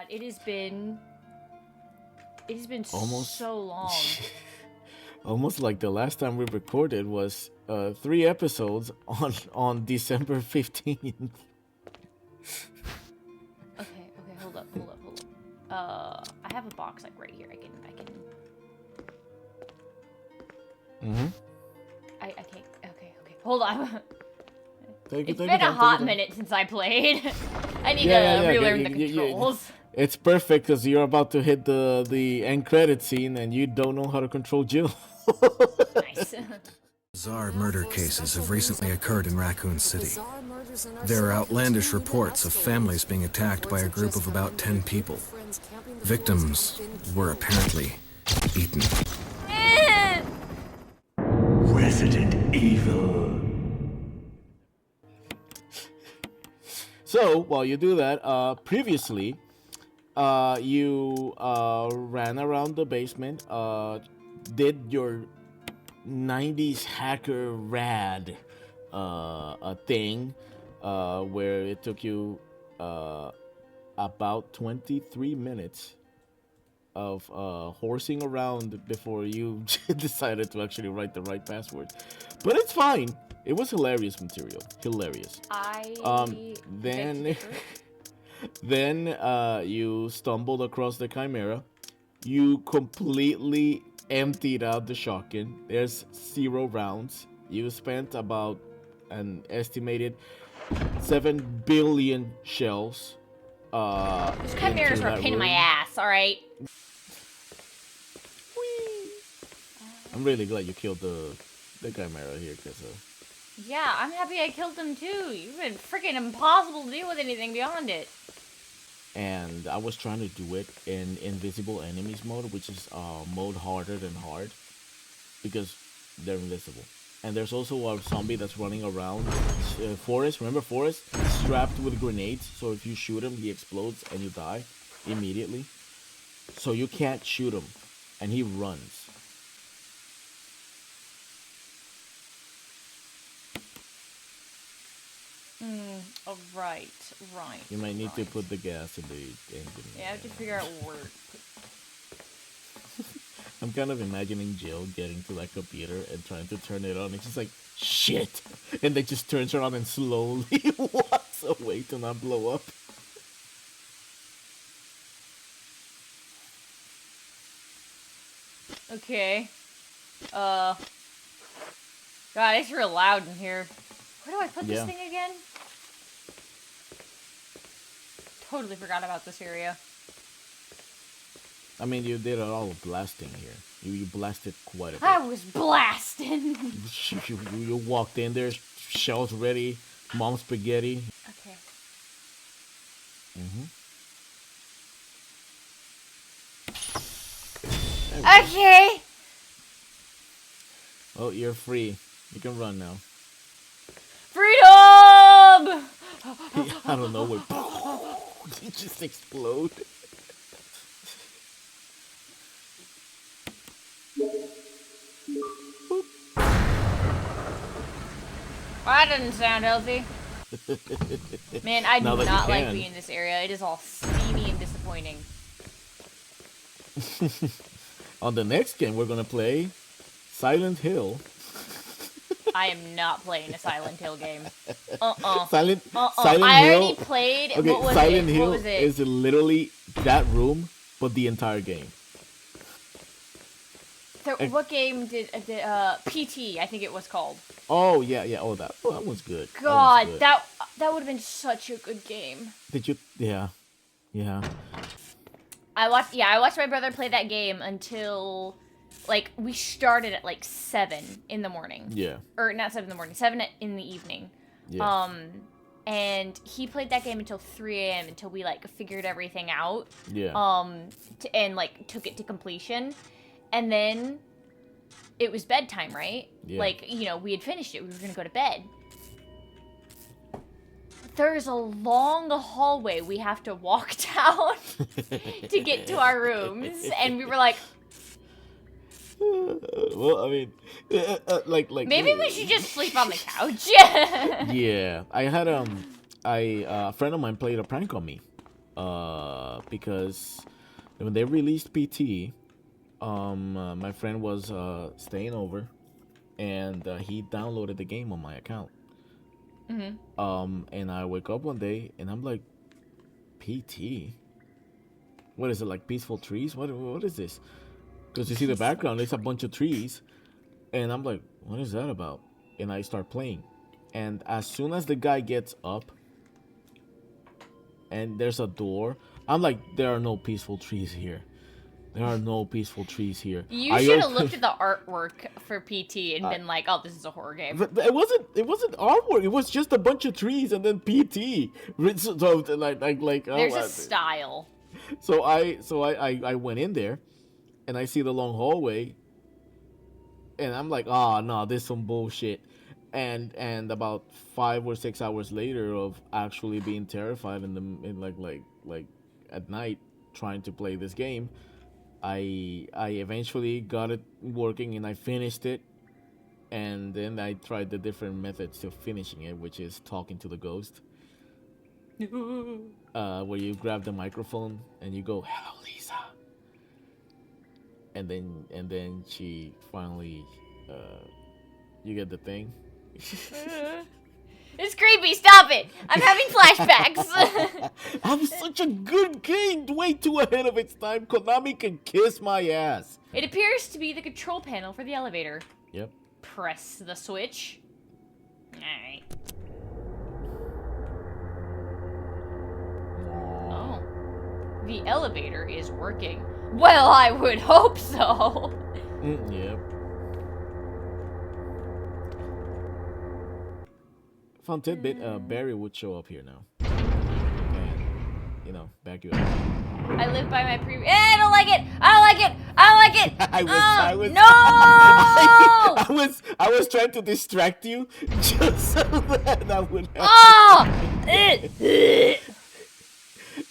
it has been Almost. so long. Almost like the last time we recorded was 3 episodes on December 15th. Okay, hold up. I have a box like right here. I can. I can't. Okay. Hold on. It's been a hot minute since I played. I need to relearn the controls. It's perfect because you're about to hit the end credit scene and you don't know how to control Jill. Nice. Bizarre murder cases have recently occurred in Raccoon City. There are outlandish reports of families being attacked by a group of about 10 people. Victims were apparently eaten. Resident Evil. So while you do that, previously, you ran around the basement, did your 90s hacker rad thing, where it took you about 23 minutes of horsing around before you decided to actually write the right password. But it's fine. It was hilarious material. Hilarious. Then you stumbled across the Chimera. You completely emptied out the shotgun. There's 0 rounds. You spent about an estimated 7 billion shells. Those chimeras were a pain in my ass, alright? I'm really glad you killed the Chimera here, because yeah, I'm happy I killed them too. You've been freaking impossible to deal with anything beyond it. And I was trying to do it in invisible enemies mode, which is mode harder than hard, because they're invisible. And there's also a zombie that's running around Forrest. Remember Forrest? Strapped with grenades, so if you shoot him, he explodes and you die immediately. So you can't shoot him, and he runs. Oh, right. You might need to put the gas in the engine. Yeah, I have to figure out where. I'm kind of imagining Jill getting to that computer and trying to turn it on. It's just like, shit! And then just turns around and slowly walks away to not blow up. Okay. God, it's real loud in here. Where do I put this thing again? Totally forgot about this area. I mean, you did a lot of blasting here. You blasted quite a bit. I was blasting! You walked in there, shells ready, mom spaghetti. Okay. Okay! Oh, you're free. You can run now. Freedom! I don't know where. You just explode. That doesn't sound healthy. Man, I do not like being in this area. It is all steamy and disappointing. On the next game, we're gonna play Silent Hill. I am not playing a Silent Hill game. Silent Hill. I already played. Okay, what was Silent it? Hill What was it? is literally that room, but the entire game. What game did PT? I think it was called. Oh yeah. Oh, that was good. God, that would have been such a good game. Did you? Yeah. I watched my brother play that game until, like, we started at like 7 in the morning. Yeah. Or not 7 in the morning, 7 in the evening. Yeah. And he played that game until 3 a.m. until we like figured everything out. Yeah. And like took it to completion, and then it was bedtime, right? Yeah. Like, you know, we had finished it. We were gonna go to bed. There's a long hallway we have to walk down to get to our rooms, and we were like, well, I mean, like maybe we should just sleep on the couch. Yeah, I had a friend of mine played a prank on me. Because when they released PT, my friend was staying over, and he downloaded the game on my account. And I wake up one day and I'm like, PT? What is it, like Peaceful Trees? What is this? Because you see the background, it's a bunch of trees, and I'm like, what is that about? And I start playing, and as soon as the guy gets up and there's a door, I'm like, there are no peaceful trees here. There are no peaceful trees here. You should have looked at the artwork for PT and been like, "Oh, this is a horror game." But it wasn't artwork. It was just a bunch of trees and then PT. So, like. There's a style. So I went in there, and I see the long hallway, and I'm like, oh no, this is some bullshit. And about 5 or 6 hours later of actually being terrified in like at night trying to play this game, I eventually got it working and I finished it, and then I tried the different methods to finishing it, which is talking to the ghost, where you grab the microphone and you go, "Hello, Lisa," and then she finally, you get the thing. It's creepy. Stop it. I'm having flashbacks. I'm such a good game. Way too ahead of its time. Konami can kiss my ass. It appears to be the control panel for the elevator. Yep. Press the switch. Alright. Oh. The elevator is working. Well, I would hope so. Yep. Fun tidbit, Barry would show up here now. And, back you up. I live by my previous. I don't like it! I don't like it! I don't like it! I was No! I was trying to distract you just so that would happen. Oh!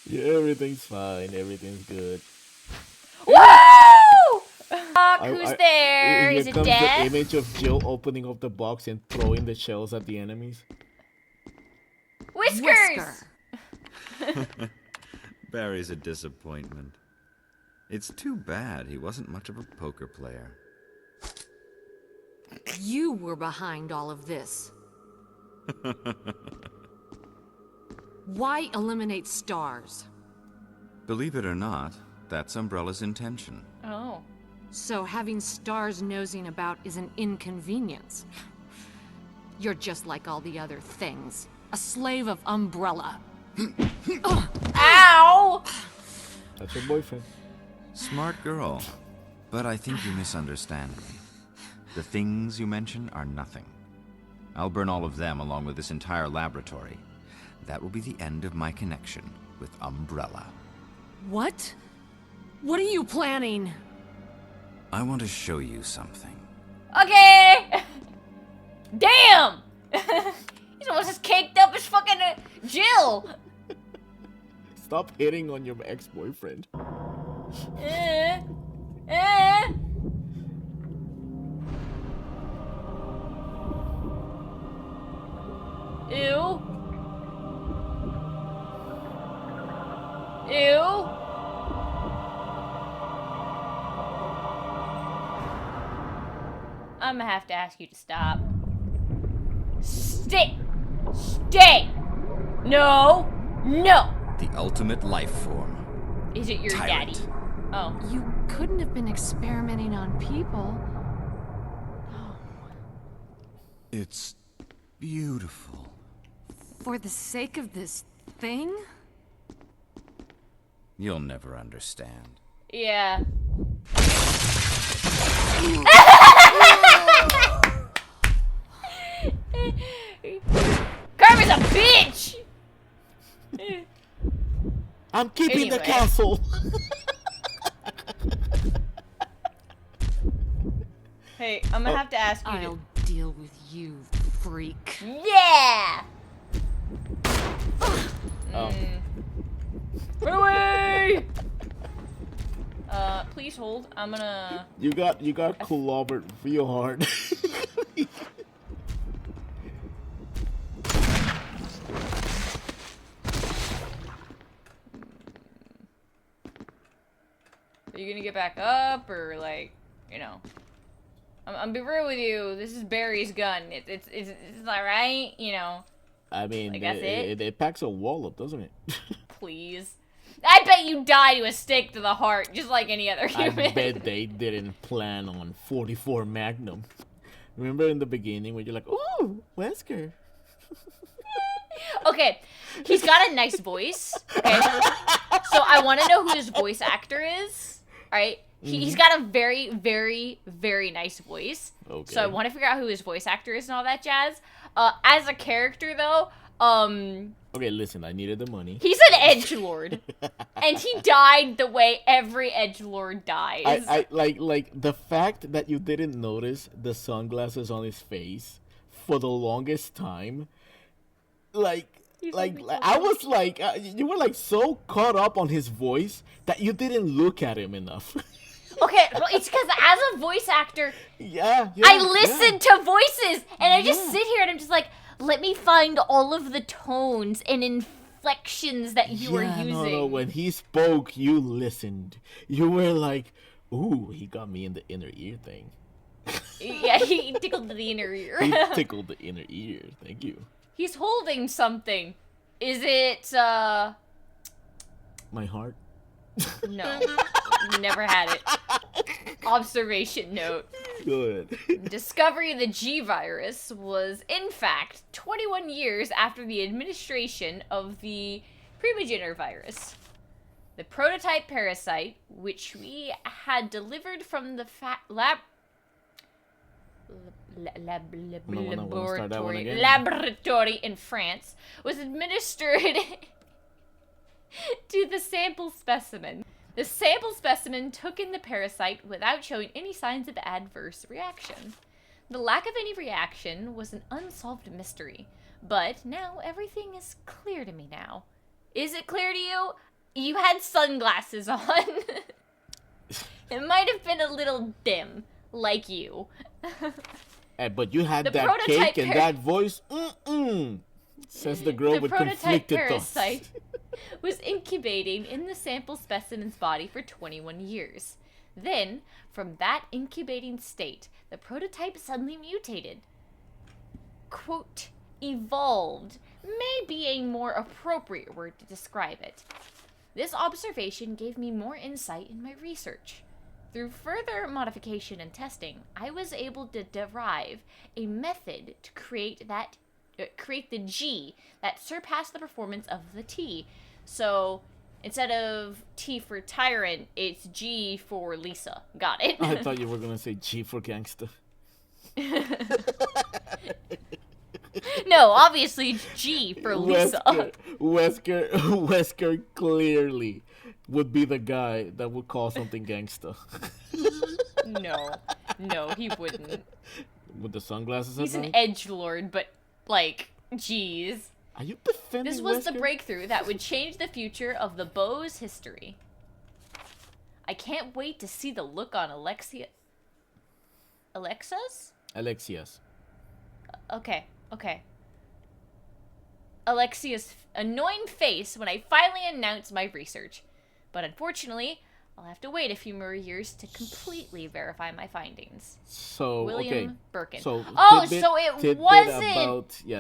Yeah, everything's fine. Everything's good. Woo! Who's there? Is it comes death? the image of Jill opening up the box and throwing the shells at the enemies. Whiskers! Barry's a disappointment. It's too bad he wasn't much of a poker player. You were behind all of this. Why eliminate stars? Believe it or not, that's Umbrella's intention. Oh. So having stars nosing about is an inconvenience. You're just like all the other things. A slave of Umbrella. Ow! That's your boyfriend. Smart girl. But I think you misunderstand me. The things you mention are nothing. I'll burn all of them along with this entire laboratory. That will be the end of my connection with Umbrella. What? What are you planning? I want to show you something. Okay! Damn! He's almost as caked up as fucking Jill! Stop hitting on your ex-boyfriend. Ew. Ew. I'm gonna have to ask you to stop. Stay! Stay! No! No! The ultimate life form. Is it your Tyrant. daddy? Oh. You couldn't have been experimenting on people. It's beautiful. For the sake of this thing? You'll never understand. Yeah. Carmen's a bitch! I'm keeping the Anyway. castle. Hey, I'm gonna have to ask you I'll deal with you, freak. Yeah! Oh. Run away! Please hold. I'm gonna... You got clobbered real hard. you gonna get back up, or like, you know? I'm be real with you. This is Barry's gun. It's alright, you know. I mean, Like, that's it packs a wallop, doesn't it? Please. I bet you die to a stake to the heart, just like any other I human. bet they didn't plan on 44 Magnum. Remember in the beginning when you're like, ooh, Wesker. Okay, he's got a nice voice. Okay, so I want to know who his voice actor is. All right, he's got a very, very, very nice voice. Okay. So I want to figure out who his voice actor is and all that jazz. As a character, though, Okay, listen, I needed the money. he's an edgelord, and he died the way every edgelord dies. I like the fact that you didn't notice the sunglasses on his face for the longest time. Like I was like, you were like so caught up on his voice that you didn't look at him enough. Okay, well, it's because as a voice actor, yeah, I listen to voices, and I just sit here and I'm just like, let me find all of the tones and inflections that you are using. No, when he spoke, you listened. You were like, ooh, he got me in the inner ear thing. Yeah, he tickled the inner ear. He tickled the inner ear. Thank you. He's holding something. Is it, My heart? No. Never had it. Observation note. Good. Discovery of the G virus was, in fact, 21 years after the administration of the Primogenitor virus. The prototype parasite, which we had delivered from the laboratory in France, was administered to the sample specimen. The sample specimen took in the parasite without showing any signs of adverse reaction. The lack of any reaction was an unsolved mystery, but now everything is clear to me now. Is it clear to you? You had sunglasses on. It might have been a little dim, like you. But you had that cake and that voice. Says the girl with conflicted thoughts. The prototype parasite was incubating in the sample specimen's body for 21 years. Then, from that incubating state, the prototype suddenly mutated. Quote, evolved may be a more appropriate word to describe it. This observation gave me more insight in my research. Through further modification and testing, I was able to derive a method to create the G that surpassed the performance of the T. So instead of T for tyrant, it's G for Lisa. Got it? I thought you were gonna say G for gangster. No, obviously it's G for Lisa. Wesker clearly would be the guy that would call something gangster. No, he wouldn't. With the sunglasses He's at an night? edgelord, but, like, jeez. Are you defending This was Wesker? the breakthrough that would change the future of the Bow's history. I can't wait to see the look on Alexia's? Alexia's. Okay. Alexia's annoying face when I finally announce my research. But unfortunately, I'll have to wait a few more years to completely verify my findings. So, William Birkin. So,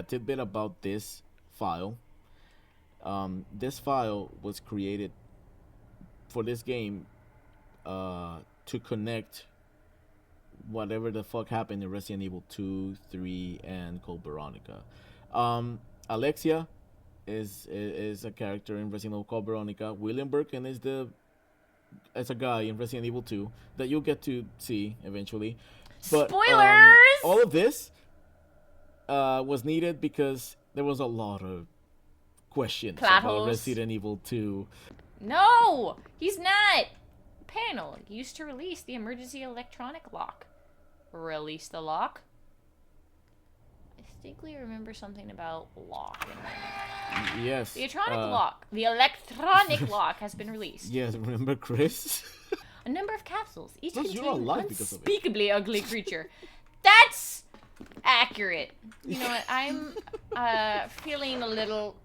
tidbit about this file. This file was created for this game to connect whatever the fuck happened in Resident Evil 2, 3, and Code Veronica. Alexia is a character in Resident Evil Code Veronica. William Birkin is a guy in Resident Evil 2 that you'll get to see eventually. But, spoilers! All of this was needed because there was a lot of questions about Resident Evil 2. No! He's not! Panel used to release the emergency electronic lock. Release the lock? I distinctly remember something about lock in there. Yes. The electronic lock has been released. Yes, remember Chris? A number of capsules, each Plus, you're containing an alive because of it. unspeakably ugly creature. That's accurate. You know what? I'm feeling a little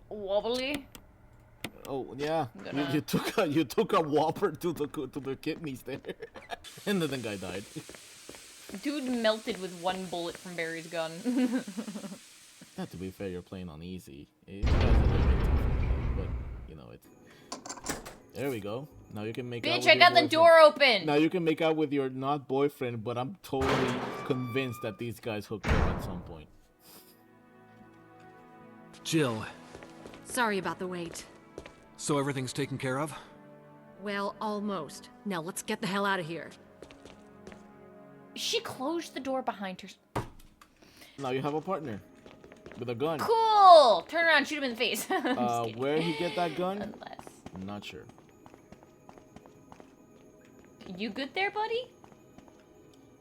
wobbly. Oh yeah, I'm gonna- you took a whopper to the kidneys there, and then the guy died. Dude melted with one bullet from Barry's gun. Yeah, to be fair, you're playing on easy. It guy's a little bit tough, but you know it's. There we go. Now you can make out Bitch, with I your got the boyfriend. door open! Now you can make out with your not boyfriend, but I'm totally convinced that these guys hooked up at some point. Jill, Sorry about the wait. so everything's taken care of? Well, almost. Now let's get the hell out of here. She closed the door behind her. Now you have a partner with a gun. Cool! Turn around, shoot him in the face. I'm just kidding. Where he get that gun? Unless. I'm not sure. You good there, buddy?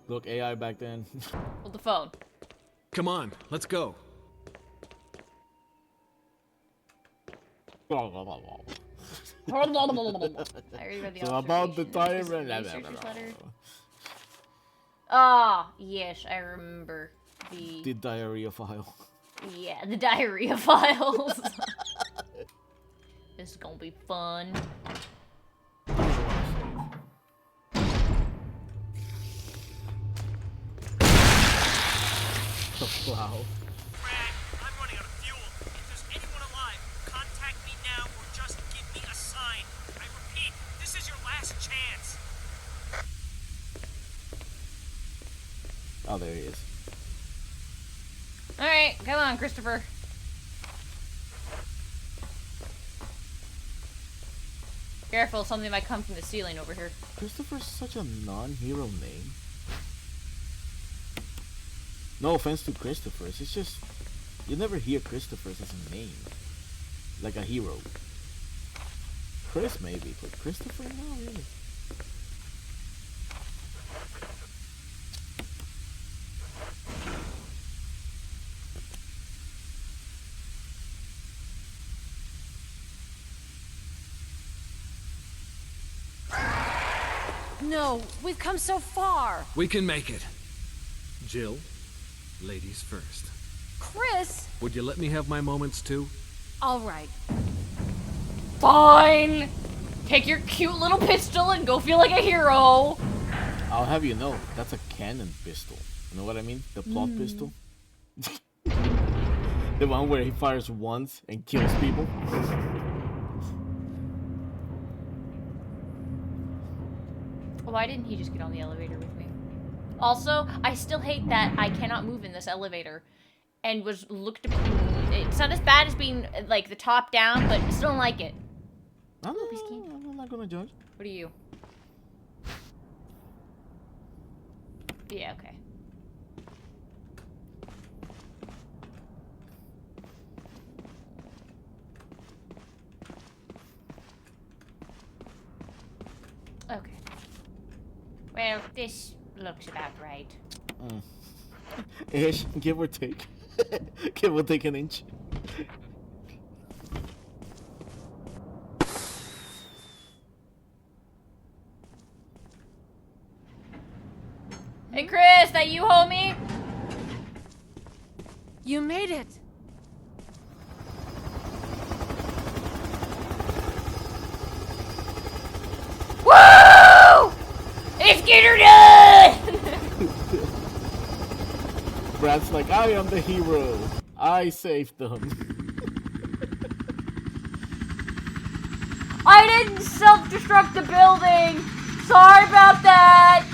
Look, AI back then. Hold the phone. Come on, let's go. I already read the So about the observation. time. Researcher's letter. Ah, yes, I remember The diarrhea file. Yeah, the diarrhea files. This is gonna be fun. Wow. Brad, I'm running out of fuel. If there's anyone alive, contact me now or just give me a sign. I repeat, this is your last chance. Oh, there he is. Alright, come on, Christopher. Careful, something might come from the ceiling over here. Christopher's such a non-hero name. No offense to Christopher's, it's just you never hear Christopher's as a name, like a hero. Chris maybe, but Christopher, no really. No, we've come so far. We can make it. Jill, ladies first. Chris! Would you let me have my moments too? All right. Fine! Take your cute little pistol and go feel like a hero! I'll have you know, that's a cannon pistol. You know what I mean? The plot pistol. The one where he fires once and kills people. Why didn't he just get on the elevator with me? Also, I still hate that I cannot move in this elevator. And was looked... It's not as bad as being, like, the top down, but I still don't like it. I'm not gonna judge. What are you? Yeah, okay. Okay. Well, this looks about right. Ish, give or take. Give or take an inch. Hey, Chris, that you, homie? You made it. Woo! It's get her done! Brad's like, I am the hero. I saved them. I didn't self-destruct the building! Sorry about that!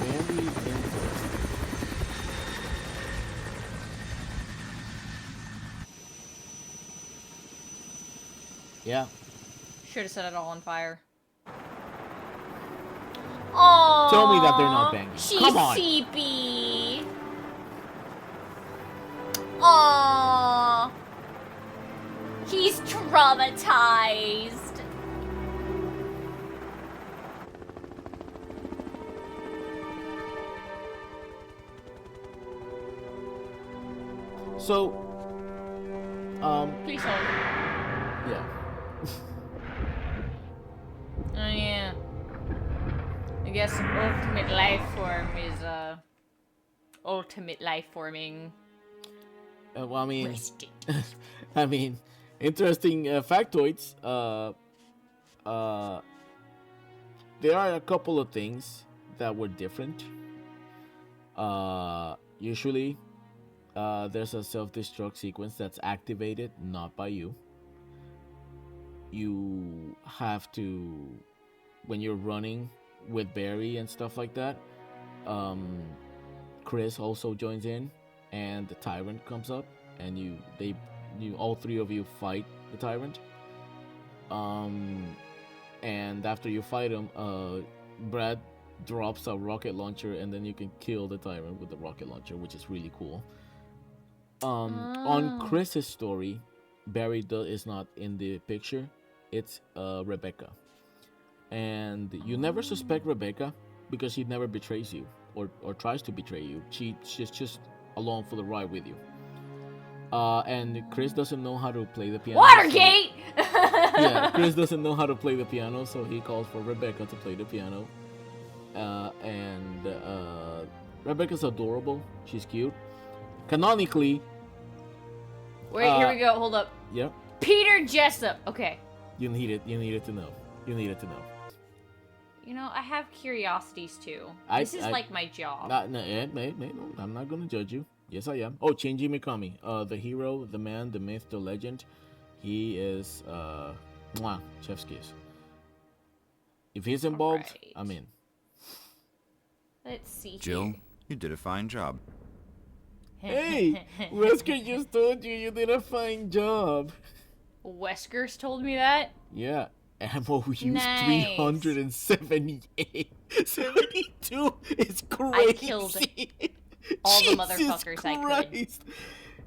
Very interesting. Yeah. Should have set it all on fire. Aww. Tell me that they're not banging. She's Come on. sleepy. Aww. He's traumatized. So, Please hold. yeah. Oh yeah. I guess ultimate life form is ultimate life forming. Well, I mean, Rested. I mean, interesting factoids. There are a couple of things that were different. Usually, there's a self-destruct sequence that's activated not by you. You have to, when you're running with Barry and stuff like that. Chris also joins in, and the tyrant comes up, and you all three of you fight the tyrant. And after you fight him, Brad drops a rocket launcher, and then you can kill the tyrant with the rocket launcher, which is really cool. On Chris's story, Barry is not in the picture. It's Rebecca, and you never suspect Rebecca because she never betrays you or tries to betray you. She's just along for the ride with you. And Chris doesn't know how to play the piano. Watergate! Yeah, Chris doesn't know how to play the piano, so he calls for Rebecca to play the piano. And Rebecca's adorable. She's cute. Canonically. Wait, here we go. Hold up. Yep. Peter Jessup. Okay. You needed to know. You needed to know. You know, I have curiosities too. This is like my job. No, I'm not gonna judge you. Yes, I am. Oh, Shinji Mikami, the hero, the man, the myth, the legend. He is chef's kiss. If he's involved, Alright. I'm in. Let's see. Jill, here. you did a fine job. Hey, Wesker just told you did a fine job. Wesker's told me that. Yeah, ammo used Nice. 378. 72 is crazy. I killed all the Jesus motherfuckers I could. Christ.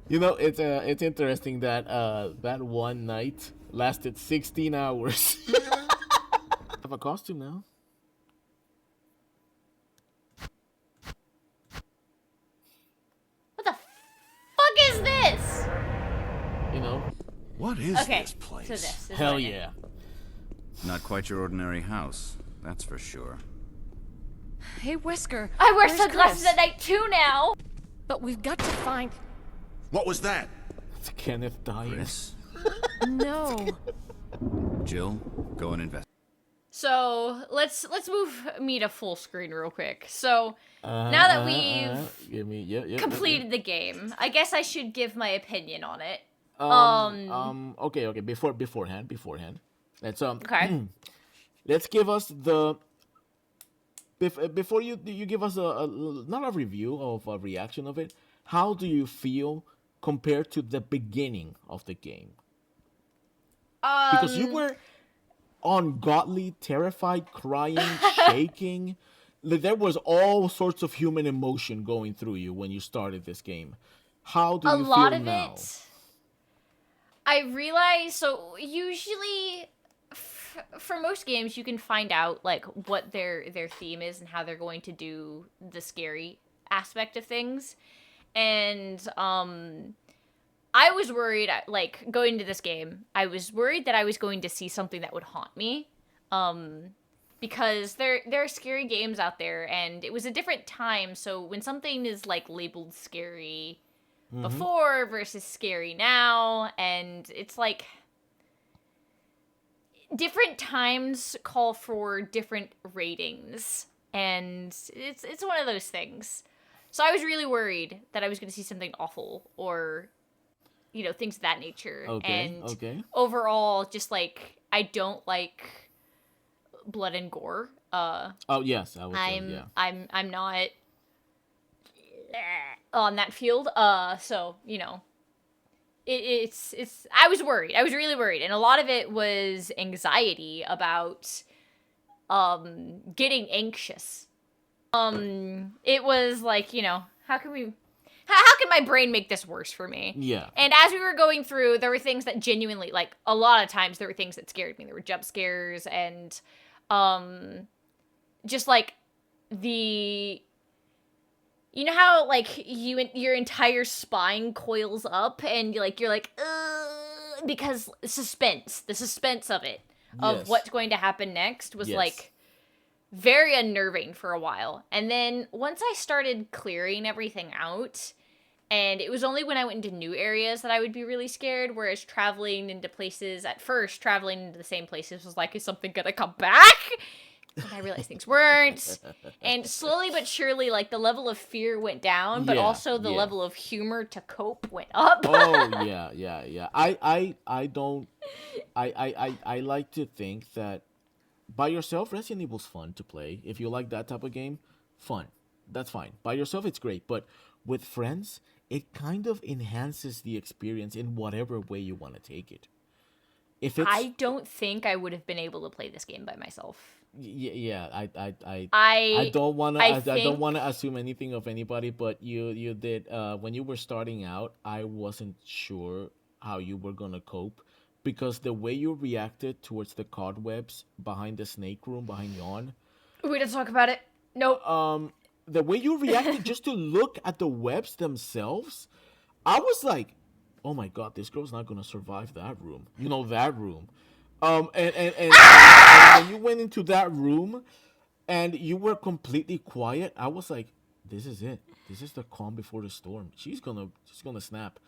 You know, it's interesting that that one night lasted 16 hours. I have a costume now. What the fuck is this? You know? What is Okay, this place? so this is Hell what it is. yeah. Not quite your ordinary house, that's for sure. Hey, Wesker. I wear where's sunglasses Chris? at night too now. But we've got to find... What was that? It's Kenneth dying. Chris? No. Jill, go and invest. So let's move me to full screen real quick. So now that we've Give me, yeah, completed the game, I guess I should give my opinion on it. Okay. Beforehand. Let's Okay. let's give us the before you give us a not a review of a reaction of it. How do you feel compared to the beginning of the game? Because you were ungodly, terrified, crying, shaking. Like, there was all sorts of human emotion going through you when you started this game. How do a you lot feel of now? it, I realize. So usually, for most games, you can find out like what their theme is and how they're going to do the scary aspect of things. And I was worried, like, going into this game, I was worried that I was going to see something that would haunt me. Because there are scary games out there, and it was a different time, so when something is, like, labeled scary before versus scary now, and it's, like, different times call for different ratings, and it's one of those things. So I was really worried that I was going to see something awful, or, you know, things of that nature. Okay. Overall, just, like, I don't like blood and gore. Oh yes, I would say, yeah. I'm not on that field. So, you know, it's I was worried. I was really worried, and a lot of it was anxiety about getting anxious. It was like, you know, how can my brain make this worse for me? Yeah. And as we were going through, there were things that genuinely, like, a lot of times there were things that scared me. There were jump scares and just like you know how, like, your entire spine coils up and you're like ugh, because the suspense of it, of Yes. what's going to happen next was Yes. like very unnerving for a while. And then once I started clearing everything out, and it was only when I went into new areas that I would be really scared, whereas traveling into places, at first, traveling into the same places was like, is something gonna come back? And I realized things weren't. And slowly but surely, like, the level of fear went down, but Yeah, also the yeah. level of humor to cope went up. Oh yeah. I don't. I like to think that by yourself, Resident Evil's fun to play. If you like that type of game, fun. That's fine. By yourself, it's great. But with friends, it kind of enhances the experience in whatever way you want to take it. If it's I don't think I would have been able to play this game by myself. yeah, I I don't wanna I I don't think wanna assume anything of anybody, but you did when you were starting out, I wasn't sure how you were gonna cope because the way you reacted towards the cobwebs behind the snake room behind Yawn, we didn't talk about it. Nope. the way you reacted just to look at the webs themselves, I was like, oh my god, this girl's not gonna survive that room. You know that room. And when you went into that room and you were completely quiet, I was like, this is it. This is the calm before the storm. She's gonna snap.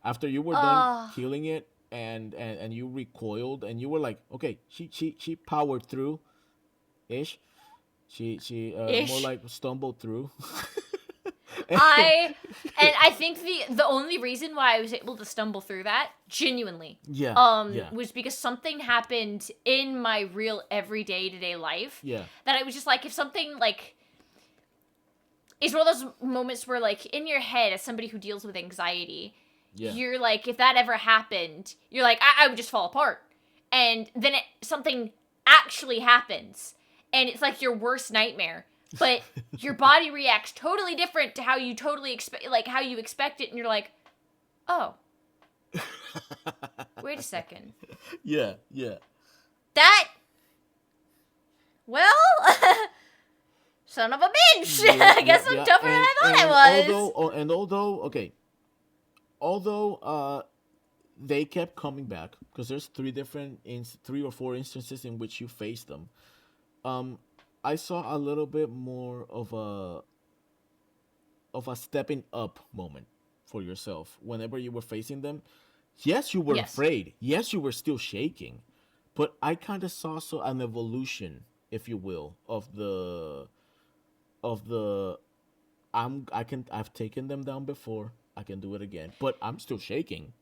After you were done killing it and you recoiled and you were like, okay, she powered through ish. She more Ish. like stumbled through. I think the only reason why I was able to stumble through that genuinely Yeah. Yeah. was because something happened in my real everyday to day life Yeah. that I was just like, if something like, it's one of those moments where, like, in your head as somebody who deals with anxiety, Yeah. you're like, if that ever happened, you're like, I would just fall apart. And then something actually happens and it's like your worst nightmare, but your body reacts totally different to how you totally expect, like how you expect it, and you're like, oh, wait a second, Yeah. Yeah. that, well, son of a bitch. I guess I'm tougher than I thought I was. Although they kept coming back because there's three or four instances in which you face them. I saw a little bit more of a stepping up moment for yourself whenever you were facing them. Yes, you were Yes. afraid. Yes, you were still shaking, but I kind of saw an evolution, if you will, of the I've taken them down before. I can do it again, but I'm still shaking.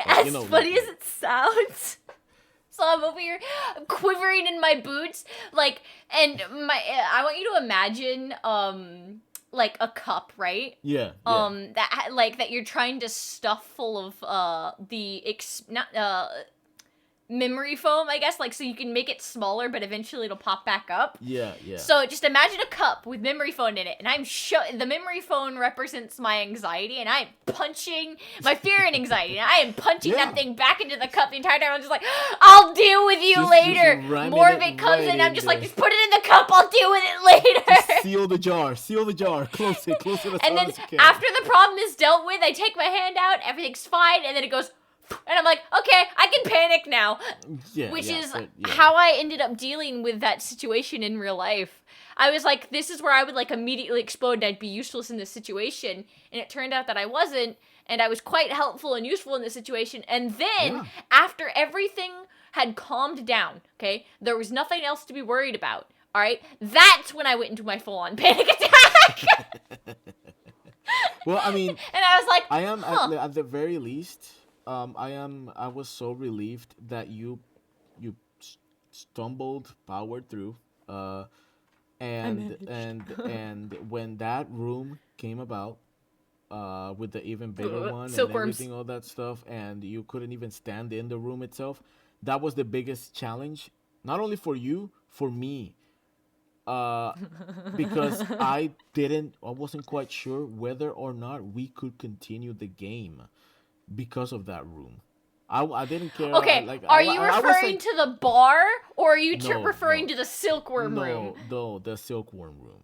As you know, funny like- as it sounds. So I'm over here quivering in my boots, like, and I want you to imagine, like a cup, right? Yeah. That you're trying to stuff full of memory foam, I guess, like, so you can make it smaller, but eventually it'll pop back up. Yeah. So just imagine a cup with memory foam in it, and the memory foam represents my anxiety, and I'm punching my fear and anxiety, and I am punching Yeah. that thing back into the cup the entire time. I'm just like, I'll deal with you Just later. ramming More of it it comes right in, I'm in just there. like, just put it in the cup. I'll deal with it later. Seal the jar. Close it as And hard then as you can. after the problem is dealt with, I take my hand out, everything's fine, and then it goes, and I'm like, okay, I can panic now. Yeah, Which yeah, is but, yeah. how I ended up dealing with that situation in real life. I was like, this is where I would, like, immediately explode and I'd be useless in this situation. And it turned out that I wasn't, and I was quite helpful and useful in this situation. And then, Yeah. after everything had calmed down, okay, there was nothing else to be worried about, all right? That's when I went into my full-on panic attack. Well, I mean, And I was like, I am huh. at the very least. I was so relieved that you stumbled, powered through, and when that room came about, with the even bigger one and Silkworms. everything, all that stuff, and you couldn't even stand in the room itself. That was the biggest challenge, not only for you, for me. Because I wasn't quite sure whether or not we could continue the game because of that room. I didn't care. Okay, are you referring to the bar, or are you referring to the silkworm room? No, the silkworm room.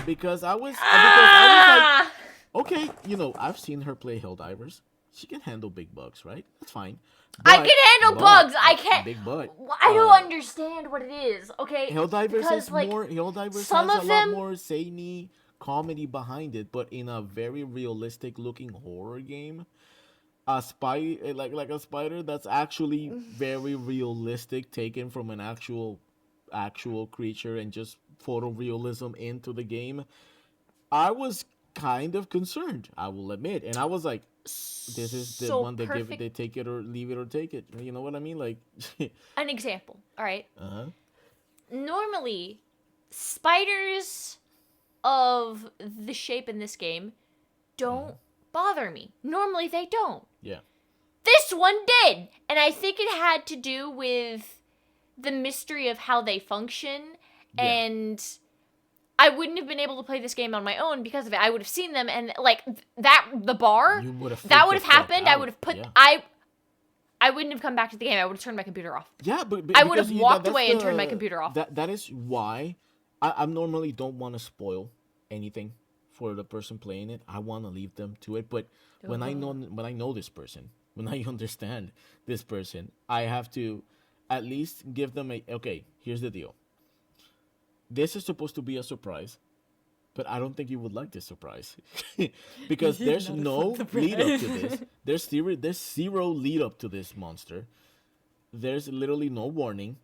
Because I was Ah! like, okay, I've seen her play Helldivers, she can handle big bugs, right? That's fine. I can handle bugs. I can't. Big butt. I don't understand what it is. Okay, Helldivers because is like more. Helldivers some has of a lot them, more zany comedy behind it, but in a very realistic looking horror game. A spy like a spider that's actually very realistic, taken from an actual creature and just photorealism into the game. I was kind of concerned, I will admit, and I was like, "This is the so one that give it, perfect. they take it or leave it or take it." You know what I mean? Like, An example. All right. uh-huh. Normally, spiders of the shape in this game don't bother me. Normally, they don't. Yeah, This one did, and I think it had to do with the mystery of how they function, Yeah. and I wouldn't have been able to play this game on my own because of it. I would have seen them, and like that, the bar, you would have that would have freaked the fuck happened. I out. would have put, Yeah. I wouldn't have come back to the game. I would have turned my computer off. Yeah, but I would have because walked that's away and turned my computer off. That is why I normally don't want to spoil anything for the person playing it. I want to leave them to it. But when I know this person, when I understand this person, I have to at least give them a okay. Here's the deal. This is supposed to be a surprise. But I don't think you would like this surprise because there's no lead up to this. There's zero lead up to this monster. There's literally no warning.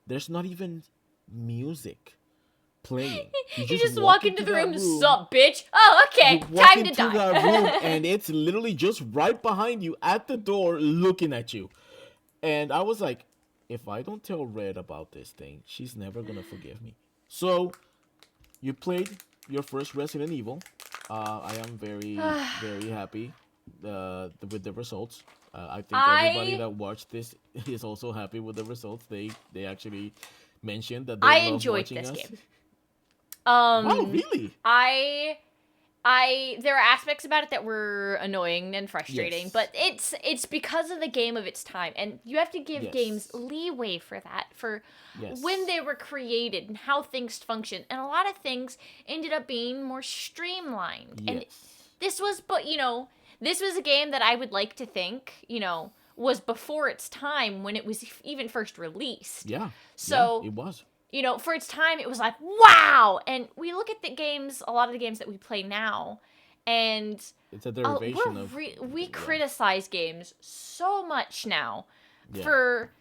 There's not even music playing. You just walk into the that room, sup, bitch? Oh, okay, You walk time to into that die. room and it's literally just right behind you at the door, looking at you. And I was like, if I don't tell Red about this thing, she's never gonna forgive me. So you played your first Resident Evil. I am very, very happy with the results. I think everybody that watched this is also happy with the results. They actually mentioned that they I love enjoyed watching this us. game. Wow, really? There are aspects about it that were annoying and frustrating, Yes. but it's because of the game of its time, and you have to give Yes. games leeway for that, for Yes. when they were created and how things function, and a lot of things ended up being more streamlined. And Yes. this was, but this was a game that I would like to think, was before its time when it was even first released. Yeah. So yeah, it was. For its time, it was like, wow! And we look at a lot of the games that we play now, and It's a derivation of. we criticize games so much now Yeah. for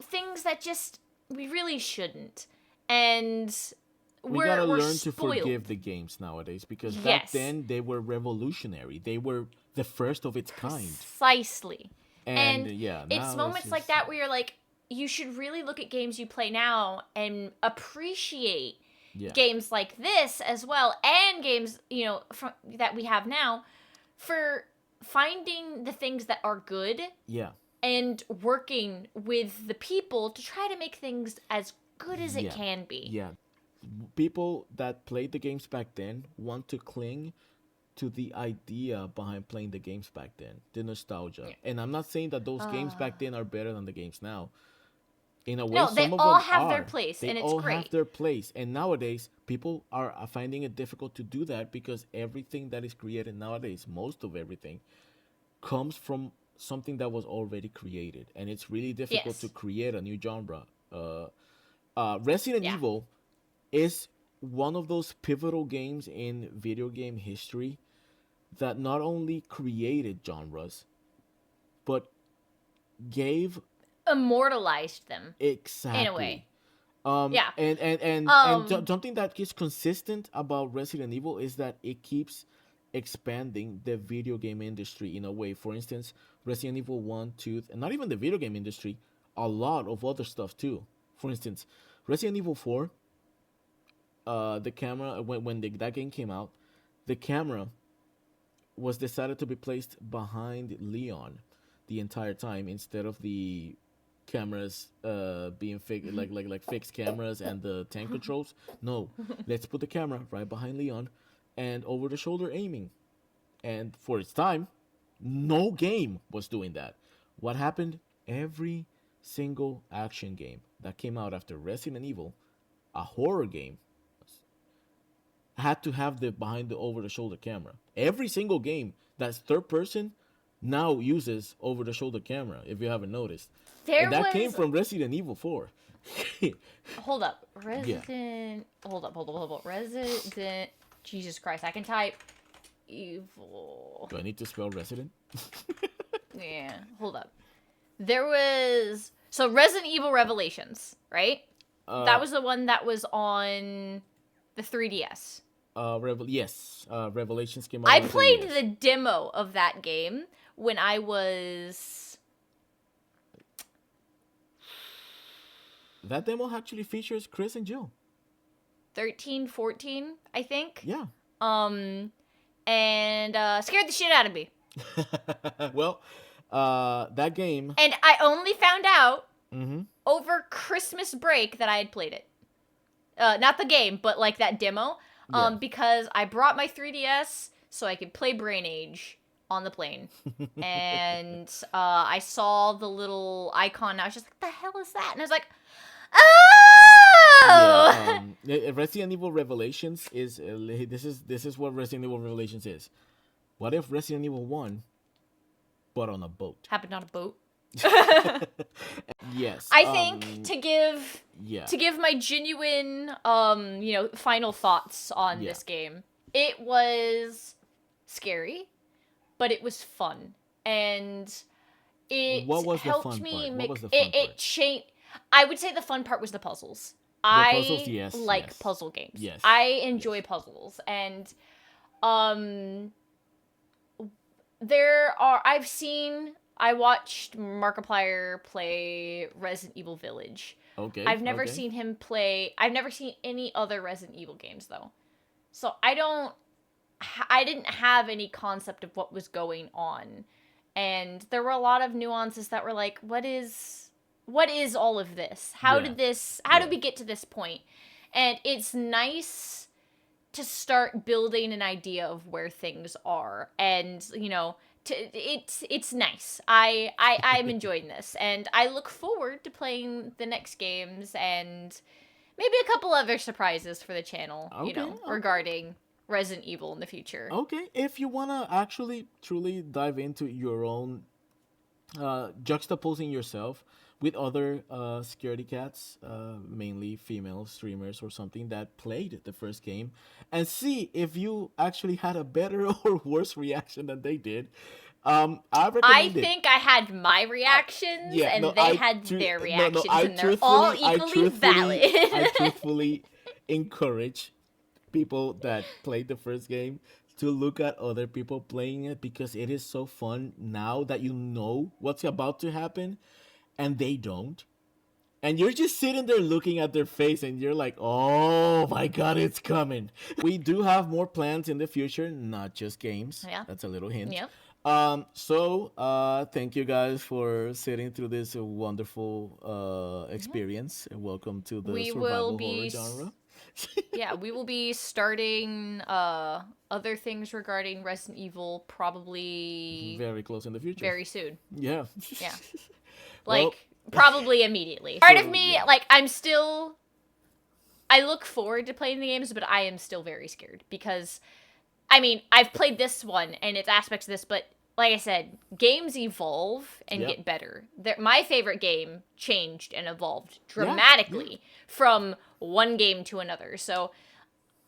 things that just, we really shouldn't. And We gotta we're learn to spoiled. forgive the games nowadays because back Yes. then they were revolutionary. They were the first of its kind. Precisely. And yeah, now it's moments like just- that where you're like, you should really look at games you play now and appreciate Yeah. games like this as well, and games that we have now, for finding the things that are good Yeah. and working with the people to try to make things as good as it Yeah. can be. Yeah. People that played the games back then want to cling to the idea behind playing the games back then, the nostalgia. Yeah. And I'm not saying that those games back then are better than the games now. In a way, No, they some of all them have their are. place, They and it's all have great. their place. And nowadays, people are finding it difficult to do that because everything that is created nowadays, most of everything, comes from something that was already created, and it's really difficult Yes. to create a new genre. Resident Yeah. Evil is one of those pivotal games in video game history that not only created genres, but gave Immortalized them. exactly way. Yeah. And something that is consistent about Resident Evil is that it keeps expanding the video game industry in a way. For instance, Resident Evil 1, 2, and not even the video game industry, a lot of other stuff too. For instance, Resident Evil 4, the camera, when that game came out, the camera was decided to be placed behind Leon the entire time instead of the cameras being like fixed cameras and the tank controls. No, let's put the camera right behind Leon and over the shoulder aiming. And for its time, no game was doing that. What happened? Every single action game that came out after Resident Evil, a horror game, had to have the behind the over the shoulder camera. Every single game that's third person now uses over-the-shoulder camera, if you haven't noticed. There And that was... came from Resident Evil 4. Hold up. Resident... Hold up. Resident... Jesus Christ, I can type Evil. Do I need to spell Resident? Yeah, hold up. There was... So, Resident Evil Revelations, right? That was the one that was on the 3DS. Yes. Revelations came out. I on played 3DS. the demo of that game when I was... That demo actually features Chris and Jill. 13, 14, I think. Yeah. And scared the shit out of me. Well, that game. And I only found out Mm-hmm. over Christmas break that I had played it. Not the game, but like that demo. Yeah. Because I brought my 3DS so I could play Brain Age on the plane. And I saw the little icon and I was just like, the hell is that? And I was like, oh! Yeah, Resident Evil Revelations is this is what Resident Evil Revelations is. What if Resident Evil 1 but on a boat? Happened on a boat. Yes. I think to give yeah. my genuine final thoughts on Yeah. this game, it was scary, but it was fun, and it What was the helped fun me part? What make was the fun it part? changed. I would say the fun part was the puzzles. puzzles, yes, like yes. puzzle games. Yes, I enjoy puzzles, and I watched Markiplier play Resident Evil Village. Okay. I've never okay. seen him play. I've never seen any other Resident Evil games though, so I didn't have any concept of what was going on, and there were a lot of nuances that were like, what is all of this? How Yeah. did we get to this point? And it's nice to start building an idea of where things are, and it's nice. I'm enjoying this, and I look forward to playing the next games and maybe a couple other surprises for the channel, Okay. regarding Resident Evil in the future. Okay, if you wanna actually truly dive into your own juxtaposing yourself with other security cats, mainly female streamers or something that played the first game, and see if you actually had a better or worse reaction than they did. I recommend I it. think I had my reactions, Yeah, and no, they had their reactions, and they're all equally valid. I truthfully encourage people that played the first game to look at other people playing it, because it is so fun now that you know what's about to happen and they don't. And you're just sitting there looking at their face and you're like, oh my god, it's coming. We do have more plans in the future, not just games. Yeah. That's a little hint. Yep. So thank you guys for sitting through this wonderful experience. And welcome to the We survival will be horror genre. Yeah, we will be starting other things regarding Resident Evil probably Very close in the future. very soon. Yeah. Yeah. Well- Like, probably immediately. Part of So, me, yeah. like, I look forward to playing the games, but I am still very scared because, I mean, I've played this one and its aspects of this, but like I said, games evolve and Yep. get better. My favorite game changed and evolved dramatically from one game to another. So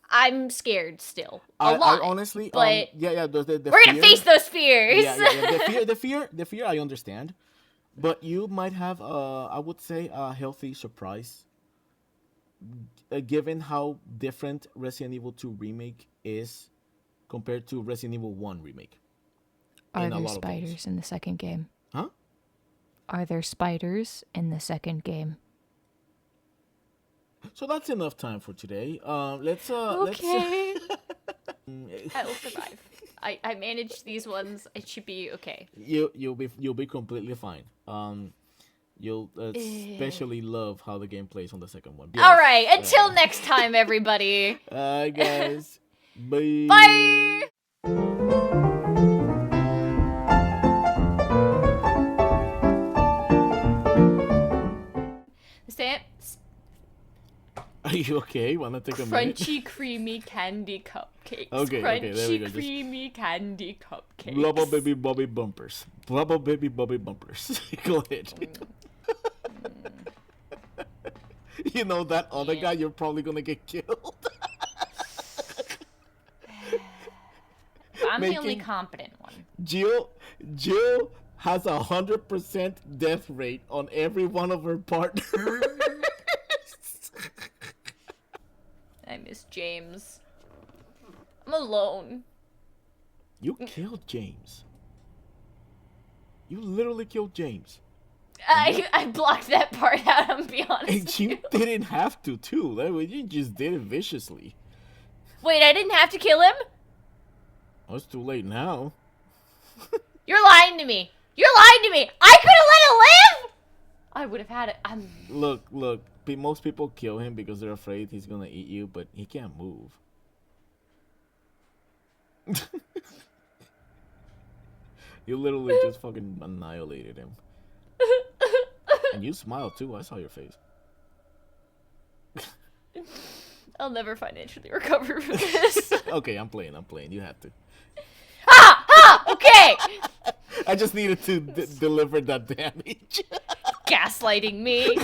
I'm scared still a lot. I honestly, but the we're gonna fear- face those fears. Yeah. The fear, I understand, but you might have, I would say, a healthy surprise, given how different Resident Evil 2 remake is compared to Resident Evil 1 remake. Are in a there lot of ways. spiders in the second game? Huh? Are there spiders in the second game? So that's enough time for today. Let's Okay. I will survive. I managed these ones. It should be okay. you'll be completely fine. You'll especially love how the game plays on the second one. All right. Until next time, everybody. Guys. Bye. Bye. Are you okay? Wanna take a minute? Crunchy, creamy candy cupcakes. Okay, Crunchy, there we go. Just creamy candy cupcakes. Blubber baby bobby bumpers. Blubber baby bobby bumpers. Go ahead. You know that other guy, you're probably gonna get killed. I'm the only Making- competent one. Jill has 100% death rate on every one of her partners. I miss James. I'm alone. You killed James. You literally killed James. I blocked that part out, I'm be honest And with you you. didn't have to, too. That way, you just did it viciously. Wait, I didn't have to kill him? Oh, it's too late now. You're lying to me. You're lying to me. I could have let it live. I would have had it. Look. Most people kill him because they're afraid he's gonna eat you, but he can't move. You literally just fucking annihilated him. And you smiled too. I saw your face. I'll never financially recover from this. Okay, I'm playing. You have to. Okay. I just needed to deliver that damage. Gaslighting me.